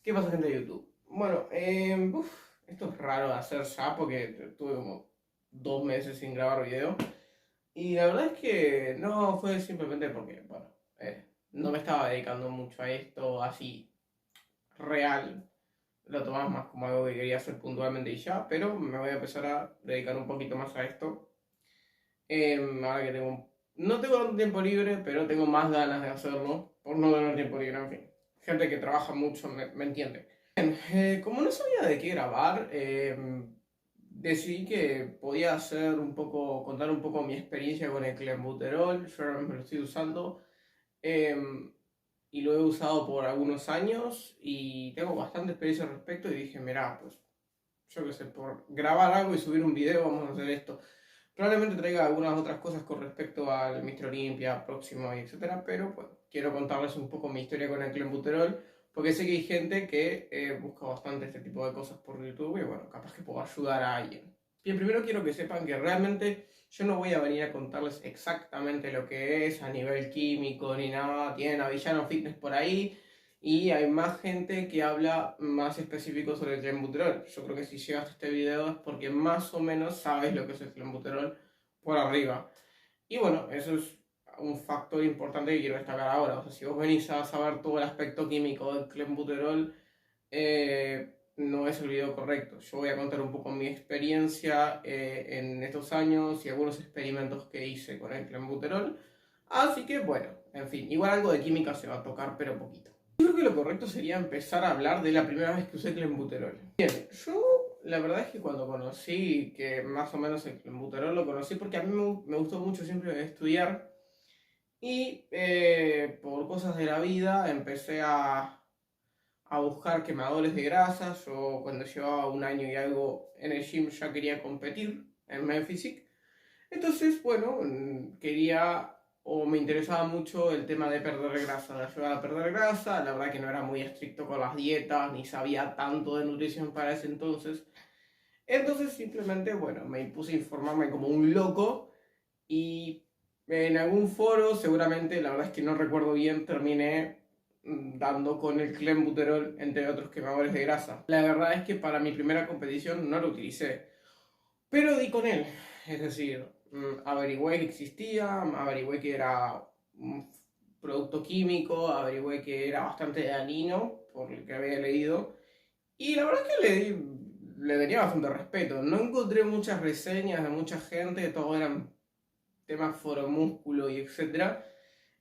¿Qué pasa, gente de YouTube? Bueno, esto es raro de hacer ya porque tuve como 2 meses sin grabar video. Y la verdad es que no fue simplemente porque, bueno, no me estaba dedicando mucho a esto así real. Lo tomaba más como algo que quería hacer puntualmente y ya, pero me voy a empezar a dedicar un poquito más a esto. Ahora que no tengo tanto tiempo libre, pero tengo más ganas de hacerlo por no tener tiempo libre, en fin. Gente que trabaja mucho me entiende. Como no sabía de qué grabar, decidí que podía hacer un poco, contar un poco mi experiencia con el clenbuterol. Yo ahora me lo estoy usando y lo he usado por algunos años y tengo bastante experiencia al respecto. Y dije, mira, pues yo qué sé, por grabar algo y subir un video vamos a hacer esto. Probablemente traiga algunas otras cosas con respecto al Mr. Olympia próximo y etcétera, pero bueno, quiero contarles un poco mi historia con el clenbuterol, porque sé que hay gente que busca bastante este tipo de cosas por YouTube y bueno, capaz que puedo ayudar a alguien. Bien, primero quiero que sepan que realmente yo no voy a venir a contarles exactamente lo que es a nivel químico ni nada. Tienen a Villano Fitness por ahí y hay más gente que habla más específico sobre el clenbuterol. Yo creo que si llegaste a este video es porque más o menos sabes lo que es el clenbuterol por arriba. Y bueno, eso es un factor importante que quiero destacar ahora. O sea, si vos venís a saber todo el aspecto químico del clenbuterol, no es el video correcto. Yo voy a contar un poco mi experiencia en estos años y algunos experimentos que hice con el clenbuterol. Así que bueno, en fin, igual algo de química se va a tocar, pero poquito. Yo creo que lo correcto sería empezar a hablar de la primera vez que usé clenbuterol. Bien, yo la verdad es que cuando conocí, que más o menos el clenbuterol lo conocí porque a mí me gustó mucho siempre estudiar y por cosas de la vida empecé a buscar quemadores de grasa. Yo cuando llevaba un año y algo en el gym ya quería competir en Memphis. Entonces, bueno, quería o me interesaba mucho el tema de perder grasa, de ayudar a perder grasa. La verdad que no era muy estricto con las dietas, ni sabía tanto de nutrición para ese entonces. Entonces simplemente, bueno, me puse a informarme como un loco y en algún foro, seguramente, la verdad es que no recuerdo bien, terminé dando con el clenbuterol entre otros quemadores de grasa. La verdad es que para mi primera competición no lo utilicé, pero di con él. Es decir, averigüé que existía, averigüé que era un producto químico, averigüé que era bastante dañino, por lo que había leído. Y la verdad es que le tenía bastante respeto. No encontré muchas reseñas de mucha gente, todos eran temas foromúsculo y etcétera,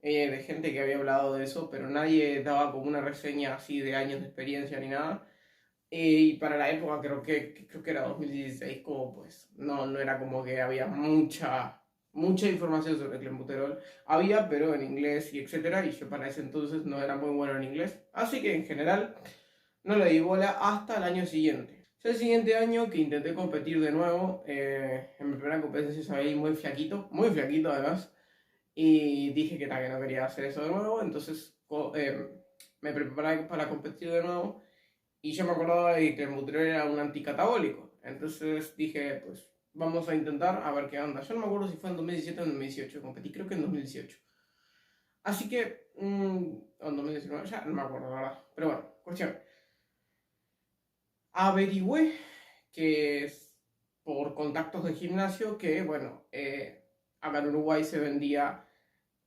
de gente que había hablado de eso, pero nadie daba como una reseña así de años de experiencia ni nada. Y para la época creo que era 2016, como pues no era como que había mucha información sobre clenbuterol. Había, pero en inglés y etcétera, y yo para ese entonces no era muy bueno en inglés. Así que en general no le di bola hasta el año siguiente. Ya el siguiente año que intenté competir de nuevo, en mi primera competencia salí muy flaquito además, y dije que no quería hacer eso de nuevo, entonces me preparé para competir de nuevo y yo me acordaba de que el Butrón era un anticatabólico. Entonces dije, pues vamos a intentar a ver qué onda. Yo no me acuerdo si fue en 2017 o en 2018. Competí creo que en 2018. Así que, o en 2019, ya no me acuerdo la verdad. Pero bueno, cuestión. Averigüé que es por contactos de gimnasio que, bueno, acá en Uruguay se vendía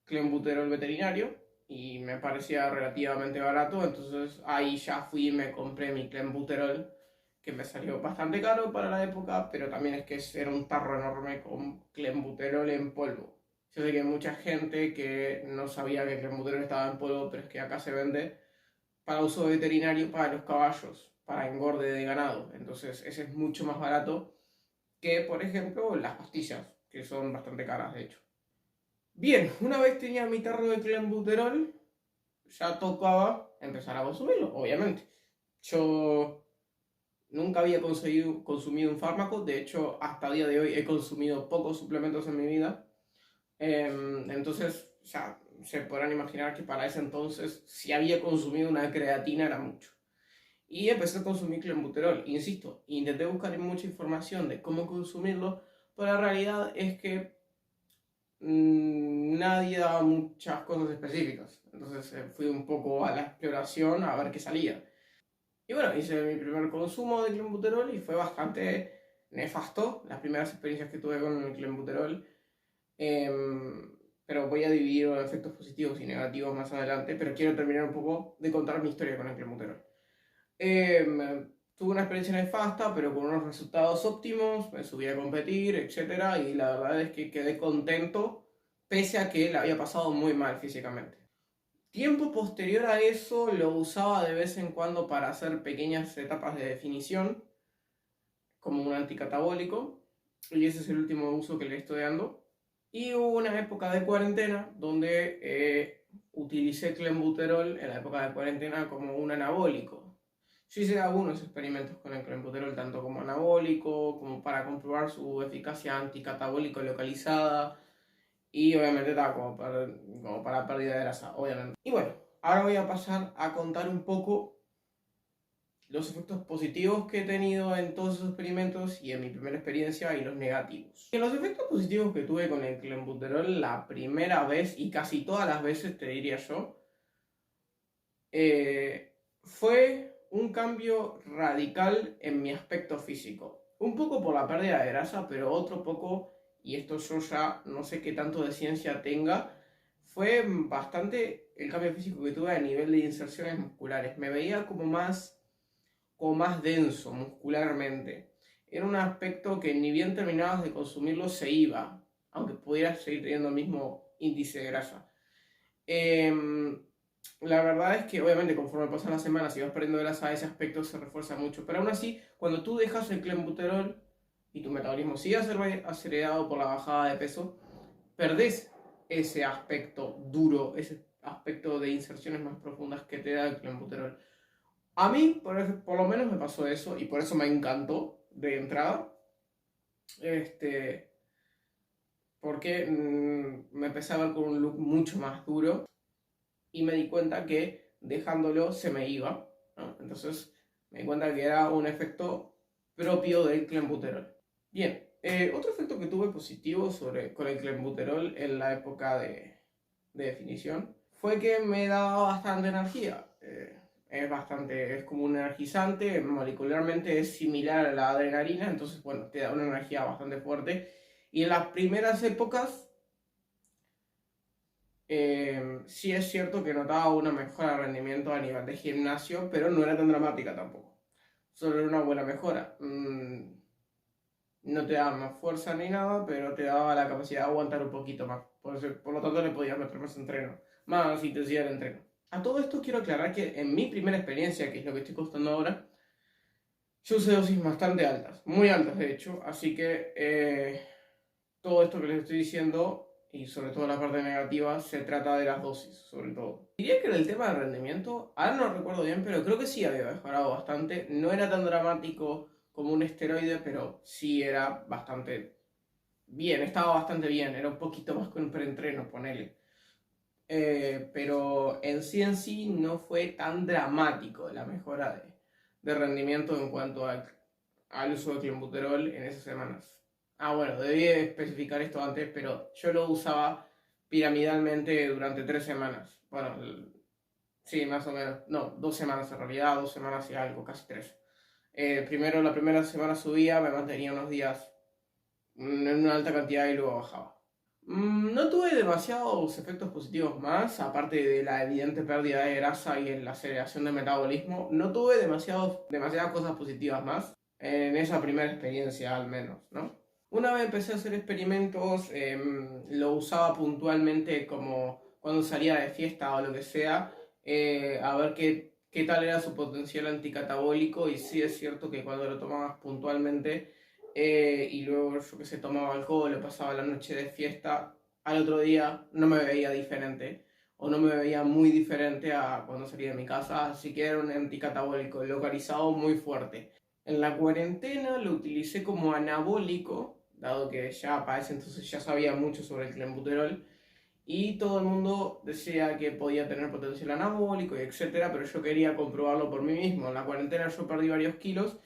clenbuterol veterinario y me parecía relativamente barato, entonces ahí ya fui y me compré mi clenbuterol, que me salió bastante caro para la época, pero también es que era un tarro enorme con clenbuterol en polvo. Yo sé que hay mucha gente que no sabía que el clenbuterol estaba en polvo, pero es que acá se vende para uso veterinario para los caballos, para engorde de ganado, entonces ese es mucho más barato que, por ejemplo, las pastillas, que son bastante caras de hecho. Bien, una vez tenía mi tarro de clenbuterol, ya tocaba empezar a consumirlo, obviamente. Yo nunca había consumido un fármaco, de hecho, hasta el día de hoy he consumido pocos suplementos en mi vida. Entonces, ya se podrán imaginar que para ese entonces, si había consumido una creatina era mucho. Y empecé a consumir clenbuterol. Insisto, intenté buscar mucha información de cómo consumirlo, pero la realidad es que nadie daba muchas cosas específicas. Entonces fui un poco a la exploración a ver qué salía. Y bueno, hice mi primer consumo de clenbuterol y fue bastante nefasto las primeras experiencias que tuve con el clenbuterol. Pero voy a dividir los efectos positivos y negativos más adelante, pero quiero terminar un poco de contar mi historia con el clenbuterol. Tuve una experiencia nefasta, pero con unos resultados óptimos, me subí a competir, etcétera, y la verdad es que quedé contento, pese a que la había pasado muy mal físicamente. Tiempo posterior a eso lo usaba de vez en cuando para hacer pequeñas etapas de definición, como un anticatabólico, y ese es el último uso que le estoy dando. Y hubo una época de cuarentena donde utilicé clenbuterol en la época de cuarentena como un anabólico. Yo hice algunos experimentos con el clenbuterol, tanto como anabólico, como para comprobar su eficacia anticatabólico localizada, y obviamente estaba como para pérdida de grasa, obviamente. Y bueno, ahora voy a pasar a contar un poco los efectos positivos que he tenido en todos esos experimentos y en mi primera experiencia y los negativos. En los efectos positivos que tuve con el clenbuterol la primera vez y casi todas las veces, te diría yo, fue un cambio radical en mi aspecto físico. Un poco por la pérdida de grasa, pero otro poco, y esto yo ya no sé qué tanto de ciencia tenga, fue bastante el cambio físico que tuve a nivel de inserciones musculares. Me veía como más denso muscularmente. Era un aspecto que ni bien terminabas de consumirlo se iba, aunque pudieras seguir teniendo el mismo índice de grasa. La verdad es que obviamente conforme pasan las semanas y vas perdiendo grasa, ese aspecto se refuerza mucho. Pero aún así, cuando tú dejas el clenbuterol y tu metabolismo sigue acelerado por la bajada de peso, perdés ese aspecto duro, ese aspecto de inserciones más profundas que te da el clenbuterol. A mí, por lo menos me pasó eso y por eso me encantó de entrada. Porque me empecé a ver con un look mucho más duro y me di cuenta que dejándolo se me iba, ¿no? Entonces me di cuenta que era un efecto propio del clenbuterol. Bien, otro efecto que tuve positivo con el clenbuterol en la época de definición fue que me daba bastante energía. Es como un energizante, molecularmente es similar a la adrenalina, entonces bueno, te da una energía bastante fuerte. Y en las primeras épocas sí es cierto que notaba una mejora de rendimiento a nivel de gimnasio, pero no era tan dramática tampoco. Solo era una buena mejora. No te daba más fuerza ni nada, pero te daba la capacidad de aguantar un poquito más. Por lo tanto, le podías meter más entreno, más intensidad de entreno. A todo esto quiero aclarar que en mi primera experiencia, que es lo que estoy contando ahora, yo usé dosis bastante altas, muy altas de hecho, así que todo esto que les estoy diciendo, y sobre todo la parte negativa, se trata de las dosis, sobre todo. Diría que en el tema de rendimiento, ahora no recuerdo bien, pero creo que sí había mejorado bastante. No era tan dramático como un esteroide, pero sí era bastante bien, estaba bastante bien, era un poquito más que un preentreno, ponele. Pero en sí no fue tan dramático la mejora de rendimiento en cuanto al uso de clenbuterol en esas semanas. Ah, bueno, debí especificar esto antes, pero yo lo usaba piramidalmente durante 3 semanas. Bueno, sí, más o menos. No, 2 semanas en realidad, 2 semanas y algo, casi 3. Primero, la primera semana subía, me mantenía unos días en una alta cantidad y luego bajaba. No tuve demasiados efectos positivos más, aparte de la evidente pérdida de grasa y la aceleración del metabolismo. No tuve demasiadas cosas positivas más en esa primera experiencia al menos, ¿no? Una vez empecé a hacer experimentos, lo usaba puntualmente como cuando salía de fiesta o lo que sea, a ver qué tal era su potencial anticatabólico, y sí es cierto que cuando lo tomabas puntualmente y luego yo que sé, tomaba alcohol o pasaba la noche de fiesta, al otro día no me veía diferente o no me veía muy diferente a cuando salía de mi casa, así que era un anticatabólico localizado muy fuerte. En la cuarentena lo utilicé como anabólico, dado que ya para ese entonces ya sabía mucho sobre el clenbuterol y todo el mundo decía que podía tener potencial anabólico y etcétera, pero yo quería comprobarlo por mí mismo. En la cuarentena yo perdí varios kilos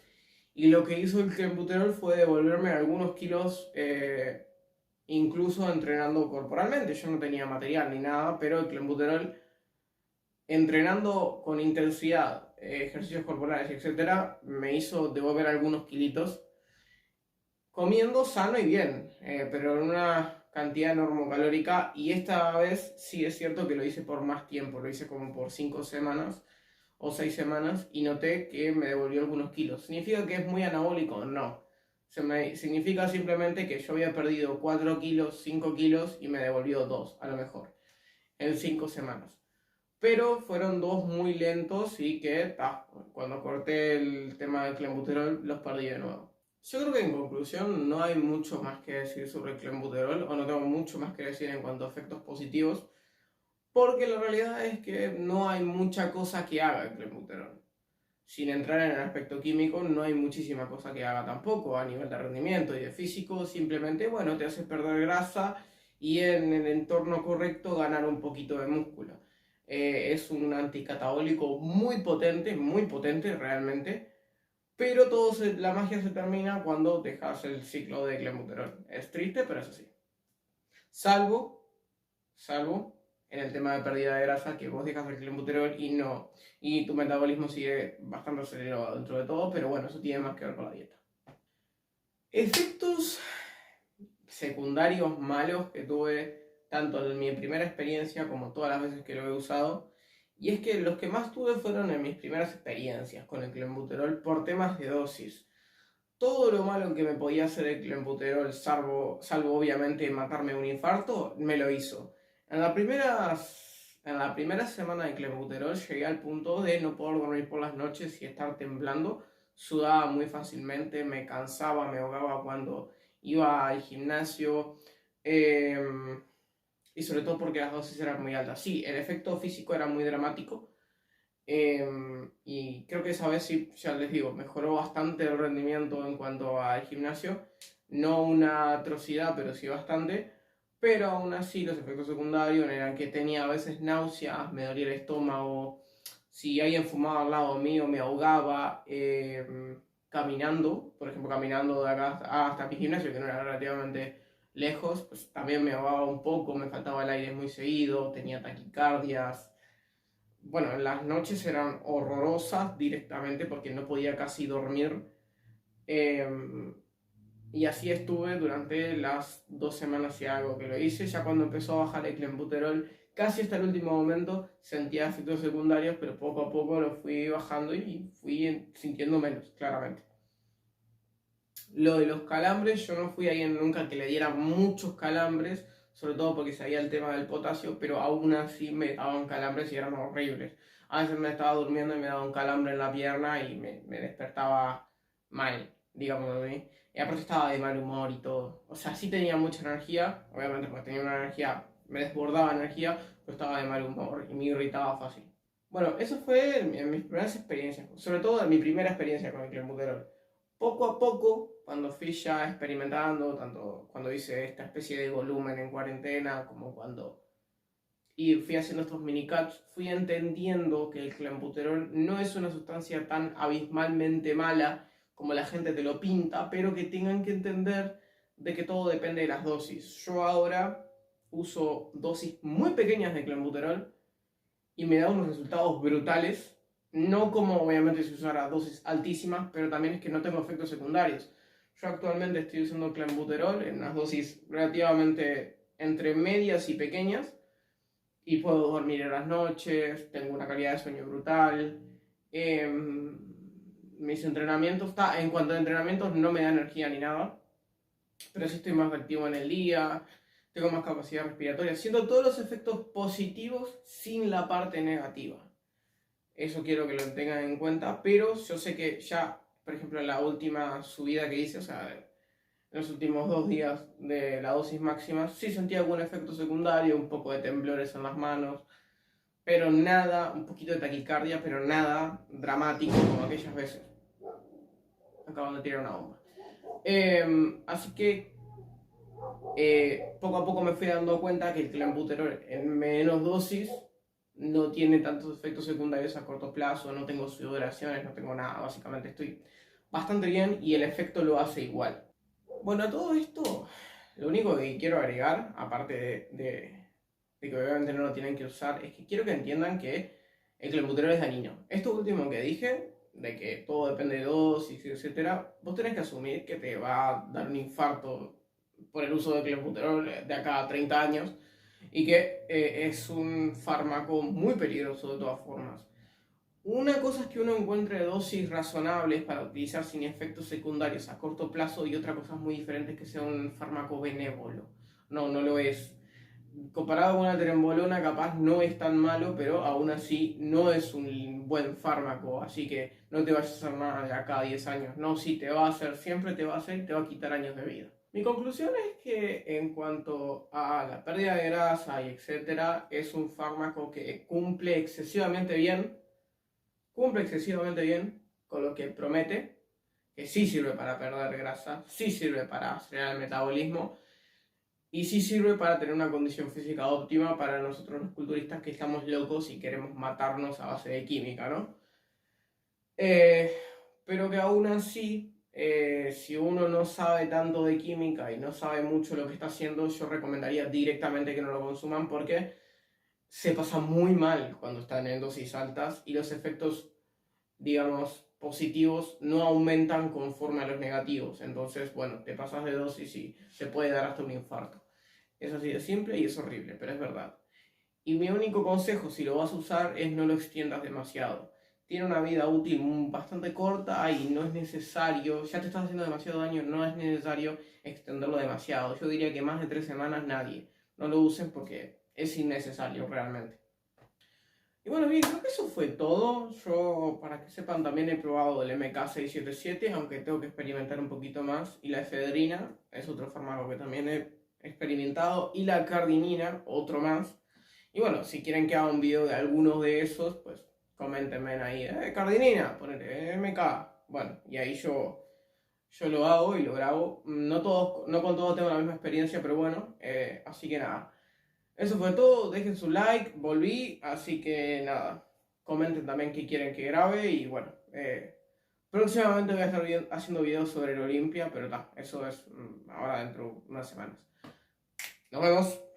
y lo que hizo el clenbuterol fue devolverme algunos kilos, incluso entrenando corporalmente. Yo no tenía material ni nada, pero el clenbuterol, entrenando con intensidad, ejercicios corporales, etcétera, me hizo devolver algunos kilitos comiendo sano y bien, pero en una cantidad normocalórica. Y esta vez sí es cierto que lo hice por más tiempo, lo hice como por 5 semanas o 6 semanas y noté que me devolvió algunos kilos. ¿Significa que es muy anabólico? No. Significa simplemente que yo había perdido 4 kilos, 5 kilos y me devolvió 2 a lo mejor en 5 semanas. Pero fueron 2 muy lentos y que cuando corté el tema del clenbuterol los perdí de nuevo. Yo creo que en conclusión no hay mucho más que decir sobre el clenbuterol, o no tengo mucho más que decir en cuanto a efectos positivos, porque la realidad es que no hay mucha cosa que haga el clenbuterol. Sin entrar en el aspecto químico, no hay muchísima cosa que haga tampoco a nivel de rendimiento y de físico. Simplemente, bueno, te hace perder grasa y en el entorno correcto ganar un poquito de músculo. Es un anticatabólico muy potente realmente, pero la magia se termina cuando dejas el ciclo de clenbuterol. Es triste, pero es así. Salvo en el tema de pérdida de grasa, que vos dejas el clenbuterol y tu metabolismo sigue bastante acelerado dentro de todo, pero bueno, eso tiene más que ver con la dieta. Efectos secundarios malos que tuve tanto en mi primera experiencia como todas las veces que lo he usado, y es que los que más tuve fueron en mis primeras experiencias con el clenbuterol por temas de dosis. Todo lo malo que me podía hacer el clenbuterol, salvo obviamente matarme un infarto, me lo hizo. En la primera semana de clenbuterol llegué al punto de no poder dormir por las noches y estar temblando. Sudaba muy fácilmente, me cansaba, me ahogaba cuando iba al gimnasio. Y sobre todo porque las dosis eran muy altas. Sí, el efecto físico era muy dramático. Y creo que esa vez sí, ya les digo, mejoró bastante el rendimiento en cuanto al gimnasio. No una atrocidad, pero sí bastante. Pero aún así los efectos secundarios eran que tenía a veces náuseas, me dolía el estómago. Si alguien fumaba al lado mío me ahogaba. Caminando, por ejemplo, caminando de acá hasta mi gimnasio, que no era relativamente lejos, pues también me ahogaba un poco, me faltaba el aire muy seguido, tenía taquicardias. Bueno, las noches eran horrorosas directamente porque no podía casi dormir. Eh, y así estuve durante las 2 semanas y algo que lo hice. Ya cuando empezó a bajar el clenbuterol, casi hasta el último momento sentía efectos secundarios, pero poco a poco lo fui bajando y fui sintiendo menos, claramente. Lo de los calambres, yo no fui alguien nunca que le diera muchos calambres, sobre todo porque sabía el tema del potasio, pero aún así me daban calambres y eran horribles. A veces me estaba durmiendo y me daba un calambre en la pierna y me despertaba mal, digamos así. Y aparte estaba de mal humor y todo. O sea, sí tenía mucha energía, obviamente porque tenía una energía, me desbordaba energía, pero estaba de mal humor y me irritaba fácil. Bueno, eso fue en mis primeras experiencias, sobre todo en mi primera experiencia con el clenbuterol. Poco a poco, cuando fui ya experimentando, tanto cuando hice esta especie de volumen en cuarentena, como cuando y fui haciendo estos minicaps, fui entendiendo que el clenbuterol no es una sustancia tan abismalmente mala como la gente te lo pinta, pero que tengan que entender de que todo depende de las dosis. Yo ahora uso dosis muy pequeñas de clenbuterol y me da unos resultados brutales. No como obviamente si usara dosis altísimas, pero también es que no tengo efectos secundarios. Yo actualmente estoy usando clenbuterol en unas dosis relativamente entre medias y pequeñas y puedo dormir en las noches, tengo una calidad de sueño brutal. Mis entrenamientos, en cuanto a entrenamientos no me da energía ni nada, pero sí estoy más activo en el día, tengo más capacidad respiratoria, siento todos los efectos positivos sin la parte negativa. Eso quiero que lo tengan en cuenta, pero yo sé que ya, por ejemplo, en la última subida que hice, o sea, en los últimos 2 días de la dosis máxima, sí sentí algún efecto secundario, un poco de temblores en las manos, pero nada, un poquito de taquicardia, pero nada dramático como aquellas veces. Acaban de tirar una bomba. Así que poco a poco me fui dando cuenta que el clenbuterol en menos dosis no tiene tantos efectos secundarios a corto plazo, no tengo sudoraciones, no tengo nada, básicamente estoy bastante bien y el efecto lo hace igual. Bueno, a todo esto, lo único que quiero agregar, aparte de que obviamente no lo tienen que usar, es que quiero que entiendan que el clenbuterol es dañino. Esto último que dije, de que todo depende de dosis, etcétera, vos tenés que asumir que te va a dar un infarto por el uso de clenbuterol de acá a 30 años y que es un fármaco muy peligroso de todas formas. Una cosa es que uno encuentre dosis razonables para utilizar sin efectos secundarios a corto plazo y otra cosa muy diferente es que sea un fármaco benévolo. No, no lo es. Comparado con una trembolona capaz no es tan malo, pero aún así no es un buen fármaco, así que no te vayas a hacer nada de acá a 10 años. No, sí, te va a hacer, siempre te va a hacer y te va a quitar años de vida. Mi conclusión es que en cuanto a la pérdida de grasa y etcétera, es un fármaco que cumple excesivamente bien con lo que promete, que sí sirve para perder grasa, sí sirve para acelerar el metabolismo y sí sirve para tener una condición física óptima para nosotros los culturistas que estamos locos y queremos matarnos a base de química, ¿no? Eh, pero que aún así, si uno no sabe tanto de química y no sabe mucho lo que está haciendo, yo recomendaría directamente que no lo consuman porque se pasa muy mal cuando están en dosis altas y los efectos, digamos, positivos no aumentan conforme a los negativos. Entonces, bueno, te pasas de dosis y se puede dar hasta un infarto. Es así de simple y es horrible, pero es verdad. Y mi único consejo, si lo vas a usar, es no lo extiendas demasiado. Tiene una vida útil bastante corta y no es necesario, ya te estás haciendo demasiado daño, no es necesario extenderlo demasiado. Yo diría que más de 3 semanas nadie. No lo usen porque es innecesario realmente. Y bueno, bien, creo que eso fue todo. Yo, para que sepan, también he probado el MK677, aunque tengo que experimentar un poquito más. Y la efedrina es otro fármaco que también he experimentado. Y la cardinina, otro más. Y bueno, si quieren que haga un video de alguno de esos, pues coméntenme ahí. Cardinina, ponele MK. Bueno, y ahí yo lo hago y lo grabo. No con todos tengo la misma experiencia, pero bueno. Así que nada. Eso fue todo, dejen su like, volví, así que nada, comenten también qué quieren que grabe y bueno, próximamente voy a estar haciendo videos sobre el Olimpia, pero eso es ahora dentro de unas semanas. Nos vemos.